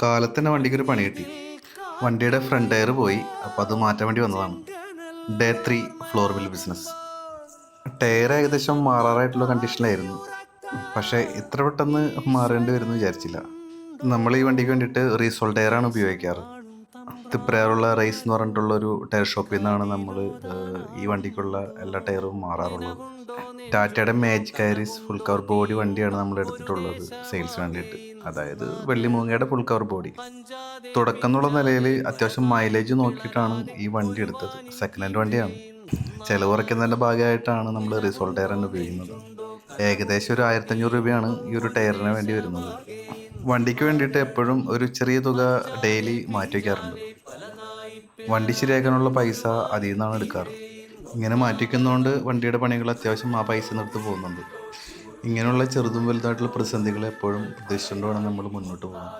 കാലത്ത് തന്നെ വണ്ടിക്കൊരു പണി കിട്ടി. വണ്ടിയുടെ ഫ്രണ്ട് ടയർ പോയി. അപ്പോൾ അത് മാറ്റാൻ വേണ്ടി വന്നതാണ്. Day 3 floor wheel business. Tyre ഏകദേശം മാറാറായിട്ടുള്ള കണ്ടീഷനിലായിരുന്നു. പക്ഷേ ഇത്ര പെട്ടെന്ന് മാറേണ്ടി വരുമെന്ന് വിചാരിച്ചില്ല. നമ്മൾ ഈ വണ്ടിക്ക് വേണ്ടിയിട്ട് റീസോൾ ടയറാണ് ഉപയോഗിക്കാറ്. തിപ്രയാറുള്ള റേസ് എന്ന് പറഞ്ഞിട്ടുള്ള ഒരു ടയർ ഷോപ്പിൽ നിന്നാണ് നമ്മൾ ഈ വണ്ടിക്കുള്ള എല്ലാ ടയറും മാറാറുള്ളത്. ടാറ്റയുടെ magic iris full cover body വണ്ടിയാണ് നമ്മൾ എടുത്തിട്ടുള്ളത് സെയിൽസ് വേണ്ടിയിട്ട്. അതായത് വെള്ളിമൂങ്ങയുടെ ഫുൾ കവർ ബോഡി. തുടക്കം എന്നുള്ള നിലയിൽ അത്യാവശ്യം മൈലേജ് നോക്കിയിട്ടാണ് ഈ വണ്ടി എടുത്തത്. സെക്കൻഡ് ഹാൻഡ് വണ്ടിയാണ്. ചിലവ് കുറയ്ക്കുന്നതിൻ്റെ ഭാഗമായിട്ടാണ് നമ്മൾ റിസോൾ ടയർ തന്നെ ഉപയോഗിക്കുന്നത്. ഏകദേശം ഒരു 1500 രൂപയാണ് ഈ ഒരു ടയറിന് വേണ്ടി വരുന്നത്. വണ്ടിക്ക് വേണ്ടിയിട്ട് എപ്പോഴും ഒരു ചെറിയ തുക ഡെയിലി മാറ്റി വയ്ക്കാറുണ്ട്. വണ്ടി ശരിയാക്കാനുള്ള പൈസ അതിൽ നിന്നാണ് എടുക്കാറ്. ഇങ്ങനെ മാറ്റി വയ്ക്കുന്നതുകൊണ്ട് വണ്ടിയുടെ പണികൾ അത്യാവശ്യം ആ പൈസ നിർത്തി പോകുന്നുണ്ട്. ഇങ്ങനെയുള്ള ചെറുതും വലുതായിട്ടുള്ള പ്രതിസന്ധികൾ എപ്പോഴും പ്രതീക്ഷിച്ചുകൊണ്ട് വേണം നമ്മൾ മുന്നോട്ട് പോകാൻ.